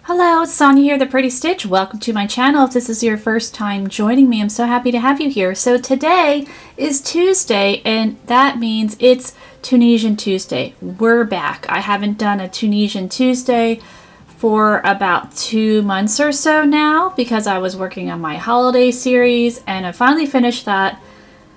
Hello, it's Sonia here, the Pretty Stitch. Welcome to my channel. If this is your first time joining me, I'm so happy to have you here. So today is Tuesday, and that means it's Tunisian Tuesday. We're back. I haven't done a Tunisian Tuesday for about 2 months or so now because I was working on my holiday series, and I finally finished that.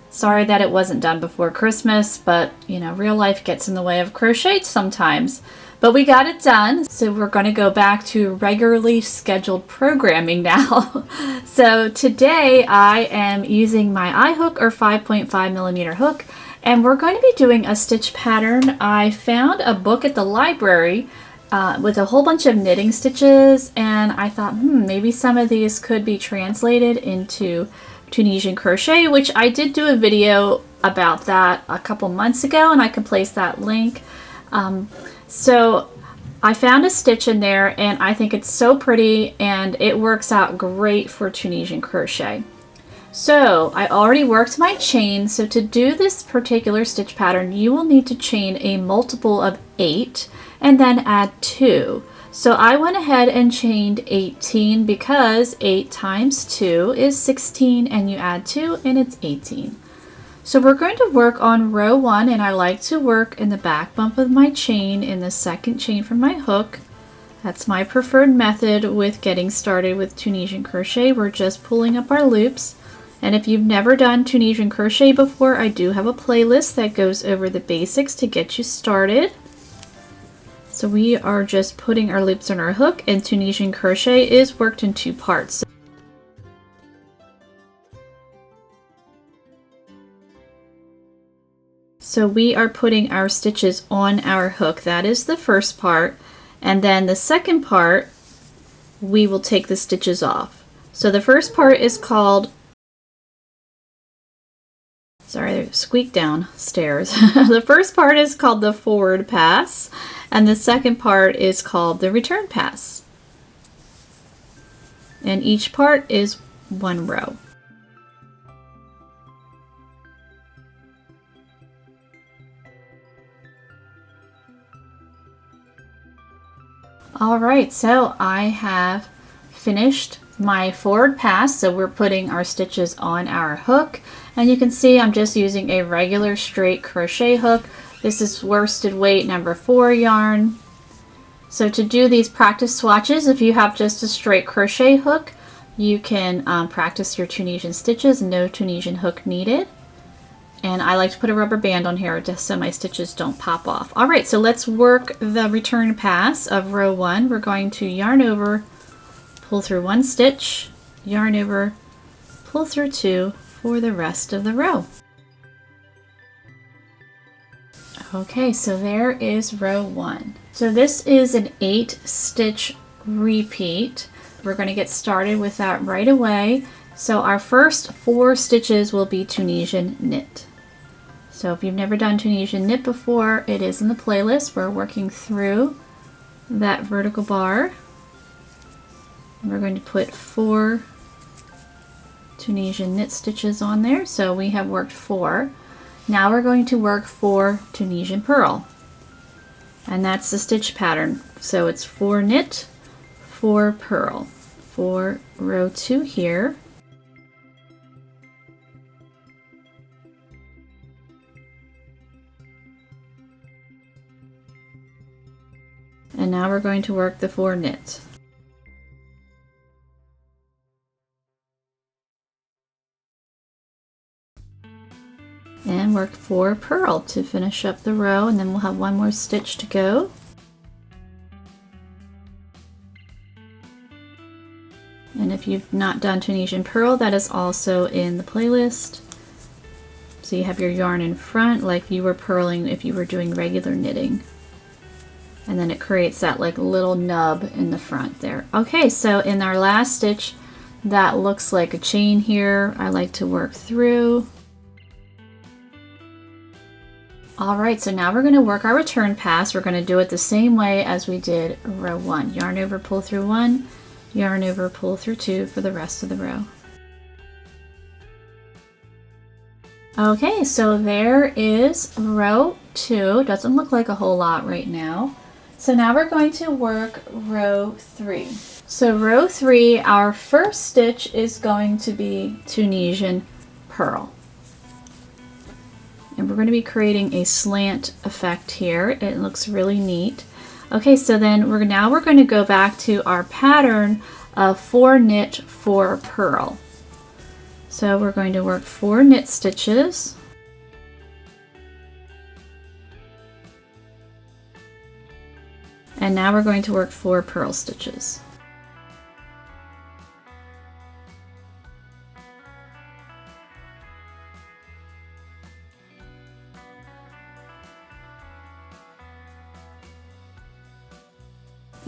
Sorry that it wasn't done before Christmas, but you know, real life gets in the way of crochet sometimes. But we got it done, so we're going to go back to regularly scheduled programming now. So today I am using my eye hook or 5.5mm hook, and we're going to be doing a stitch pattern. I found a book at the library with a whole bunch of knitting stitches, and I thought, maybe some of these could be translated into Tunisian crochet, which I did do a video about that a couple months ago, and I can place that link. So I found a stitch in there, and I think it's so pretty, and it works out great for Tunisian crochet. So I already worked my chain. So to do this particular stitch pattern, you will need to chain a multiple of 8 and then add 2. So I went ahead and chained 18 because 8 times 2 is 16, and you add 2 and it's 18. So we're going to work on row 1, and I like to work in the back bump of my chain in the second chain from my hook. That's my preferred method with getting started with Tunisian crochet. We're just pulling up our loops. And if you've never done Tunisian crochet before, I do have a playlist that goes over the basics to get you started. So we are just putting our loops on our hook, and Tunisian crochet is worked in 2 parts. So we are putting our stitches on our hook. That is the first part. And then the second part, we will take the stitches off. So the first part is called, sorry, squeak downstairs. The first part is called the forward pass, and the second part is called the return pass. And each part is 1 row. Alright, so I have finished my forward pass, so we're putting our stitches on our hook, and you can see I'm just using a regular straight crochet hook. This is worsted weight number 4 yarn. So to do these practice swatches, if you have just a straight crochet hook, you can practice your Tunisian stitches, no Tunisian hook needed. And I like to put a rubber band on here just so my stitches don't pop off. All right, so let's work the return pass of row 1. We're going to yarn over, pull through 1 stitch, yarn over, pull through 2 for the rest of the row. Okay, so there is row 1. So this is an 8 stitch repeat. We're going to get started with that right away. So our first 4 stitches will be Tunisian knit. So if you've never done Tunisian knit before, it is in the playlist. We're working through that vertical bar. We're going to put 4 Tunisian knit stitches on there. So we have worked 4. Now we're going to work 4 Tunisian purl. And that's the stitch pattern. So it's 4 knit, 4 purl. For row 2 here. And now we're going to work the 4 knit. And work 4 purl to finish up the row, and then we'll have 1 more stitch to go. And if you've not done Tunisian purl, that is also in the playlist. So you have your yarn in front like you were purling if you were doing regular knitting. And then it creates that like little nub in the front there. Okay, so in our last stitch, that looks like a chain here. I like to work through. All right, so now we're going to work our return pass. We're going to do it the same way as we did row 1. Yarn over, pull through 1, yarn over, pull through 2 for the rest of the row. Okay, so there is row 2. Doesn't look like a whole lot right now. So now we're going to work row 3. So row 3, our first stitch is going to be Tunisian purl. And we're going to be creating a slant effect here. It looks really neat. Okay, so then we're going to go back to our pattern of 4 knit, 4 purl. So we're going to work 4 knit stitches. And now we're going to work 4 purl stitches.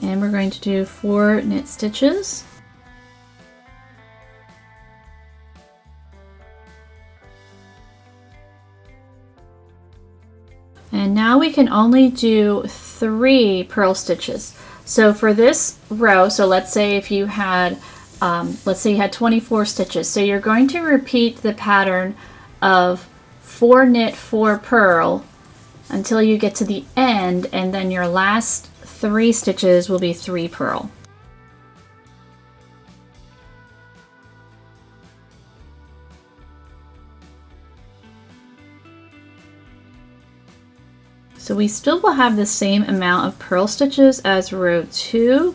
And we're going to do 4 knit stitches. And now we can only do 3 purl stitches. So for this row, so let's say if you had, let's say you had 24 stitches. So you're going to repeat the pattern of 4 knit, 4 purl until you get to the end, and then your last 3 stitches will be 3 purl. So we still will have the same amount of purl stitches as row 2,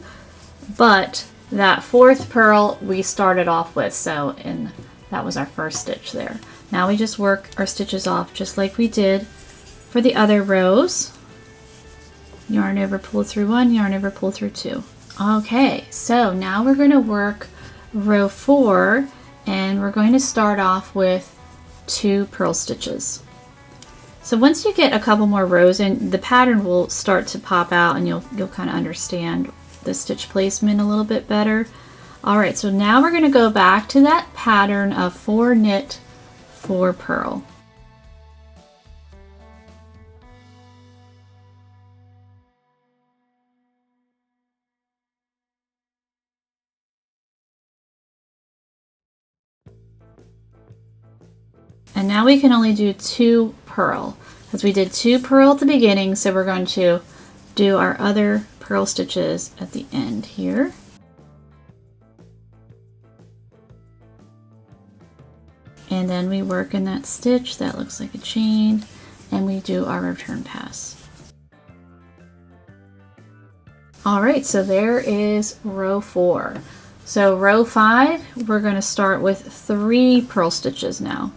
but that 4th purl we started off with, so that was our first stitch there. Now we just work our stitches off just like we did for the other rows. Yarn over, pull through 1, yarn over, pull through 2. Okay, so now we're going to work row 4, and we're going to start off with 2 purl stitches. So once you get a couple more rows in, the pattern will start to pop out, and you'll kind of understand the stitch placement a little bit better. Alright, so now we're going to go back to that pattern of 4 knit, 4 purl. And now we can only do 2 purl, because we did 2 purl at the beginning, so we're going to do our other purl stitches at the end here. And then we work in that stitch that looks like a chain, and we do our return pass. Alright, so there is row 4. So row 5, we're going to start with 3 purl stitches now.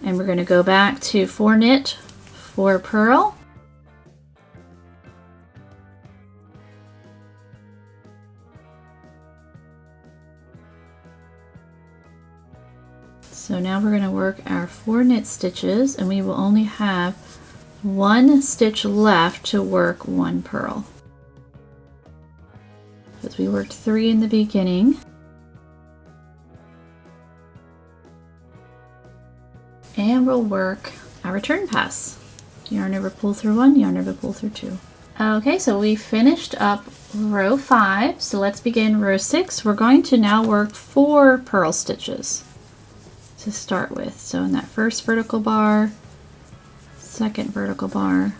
And we're going to go back to 4 knit, 4 purl. So now we're going to work our 4 knit stitches, and we will only have 1 stitch left to work 1 purl. Because we worked 3 in the beginning. And we'll work our return pass. Yarn over, pull through 1, yarn over, pull through 2. Okay, so we finished up row 5. So let's begin row 6. We're going to now work 4 purl stitches to start with. So in that first vertical bar, second vertical bar,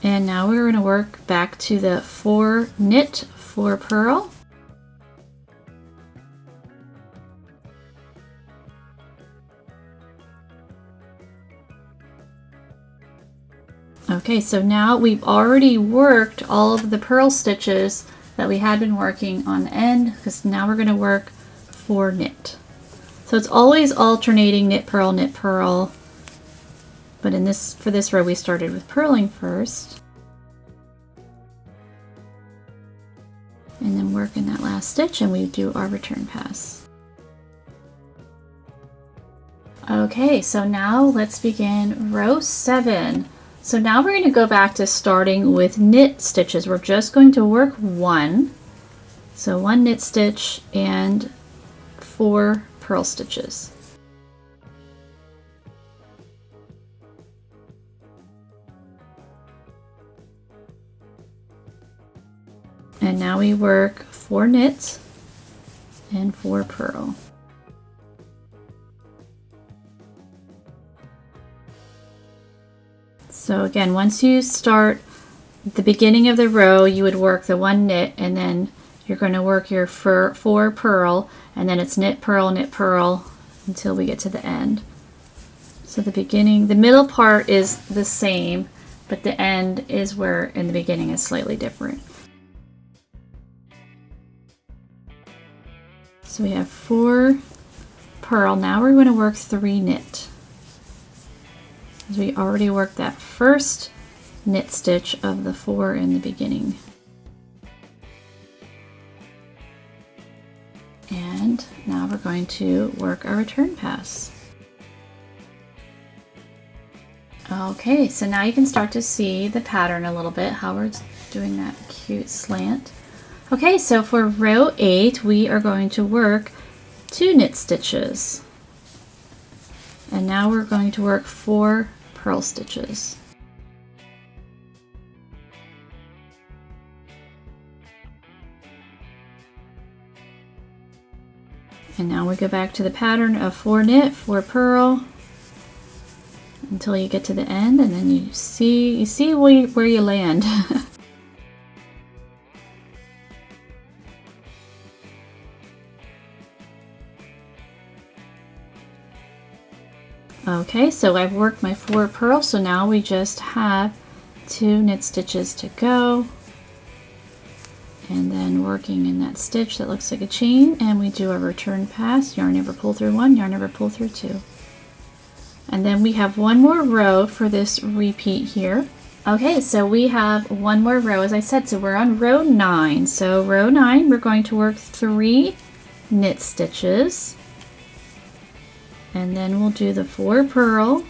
and now we're going to work back to the 4 knit, 4 purl. Okay, so now we've already worked all of the purl stitches that we had been working on the end, because now we're going to work 4 knit. So it's always alternating knit, purl, but for this row we started with purling first. And then work in that last stitch, and we do our return pass. Okay, so now let's begin row 7. So now we're going to go back to starting with knit stitches. We're just going to work 1. So 1 knit stitch and 4 purl stitches. And now we work 4 knit and 4 purl. So again, once you start at the beginning of the row, you would work the 1 knit, and then you're going to work your 4 purl, and then it's knit, purl, until we get to the end. So the middle part is the same, but the end is where in the beginning is slightly different. So we have 4 purl. Now we're going to work 3 knit. Because we already worked that first knit stitch of the 4 in the beginning. And now we're going to work our return pass. Okay, so now you can start to see the pattern a little bit, how we're doing that cute slant. Okay, so for row 8, we are going to work 2 knit stitches. And now we're going to work 4 purl stitches. And now we go back to the pattern of 4 knit, 4 purl, until you get to the end, and then you see where you land. Okay, so I've worked my 4 purl, so now we just have 2 knit stitches to go. And then working in that stitch that looks like a chain, and we do a return pass, yarn over, pull through 1, yarn over, pull through 2. And then we have 1 more row for this repeat here. Okay, so we have 1 more row, as I said, so we're on row 9. So row 9, we're going to work 3 knit stitches. And then we'll do the 4 purl,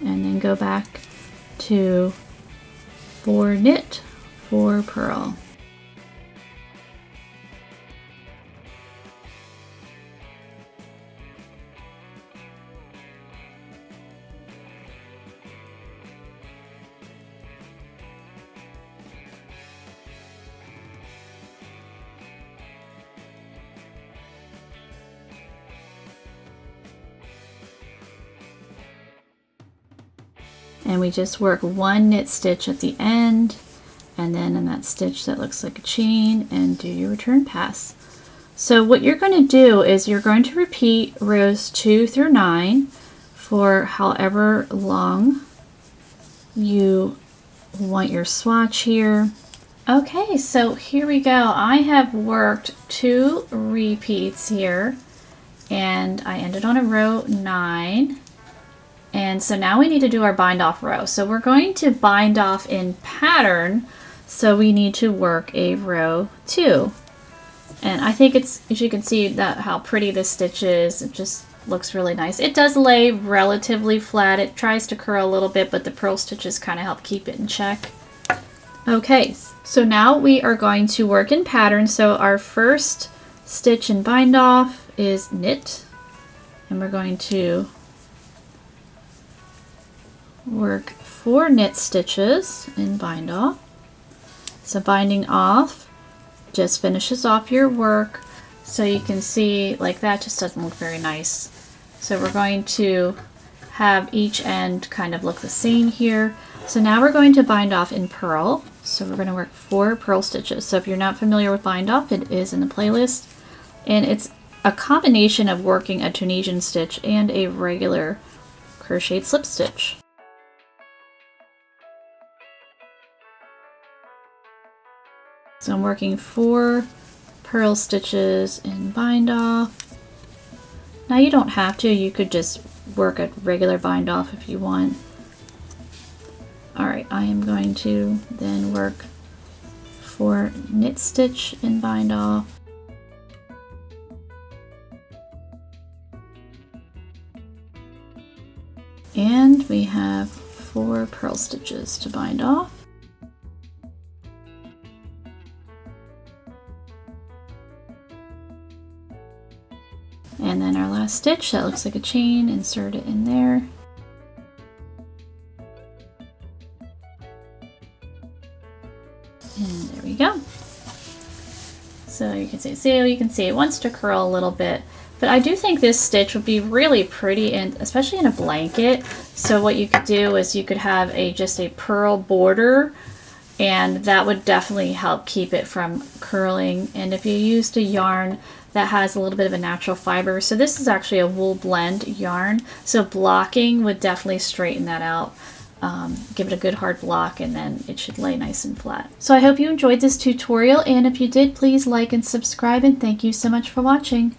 and then go back to 4 knit, 4 purl. And we just work 1 knit stitch at the end, and then in that stitch that looks like a chain, and do your return pass. So what you're going to do is you're going to repeat rows 2 through 9 for however long you want your swatch here. Okay, so here we go. I have worked 2 repeats here, and I ended on a row 9. And so now we need to do our bind off row. So we're going to bind off in pattern, so we need to work a row 2. And I think it's, as you can see, that how pretty this stitch is. It just looks really nice. It does lay relatively flat. It tries to curl a little bit, but the purl stitches kind of help keep it in check. Okay, so now we are going to work in pattern. So our first stitch in bind off is knit, and we're going to work 4 knit stitches in bind off. So binding off just finishes off your work, so you can see like that just doesn't look very nice. So we're going to have each end kind of look the same here. So now we're going to bind off in purl. So we're going to work 4 purl stitches. So if you're not familiar with bind off, it is in the playlist, and it's a combination of working a Tunisian stitch and a regular crocheted slip stitch. So I'm working 4 purl stitches in bind off. Now you don't have to, you could just work a regular bind off if you want. Alright, I am going to then work 4 knit stitch in bind off. And we have 4 purl stitches to bind off. And then our last stitch that looks like a chain, insert it in there. And there we go. So you can see it wants to curl a little bit. But I do think this stitch would be really pretty, and especially in a blanket. So what you could do is you could have just a pearl border, and that would definitely help keep it from curling. And if you used a yarn that has a little bit of a natural fiber, so this is actually a wool blend yarn, so blocking would definitely straighten that out. Give it a good hard block, and then it should lay nice and flat. So I hope you enjoyed this tutorial, and if you did, please like and subscribe, and thank you so much for watching.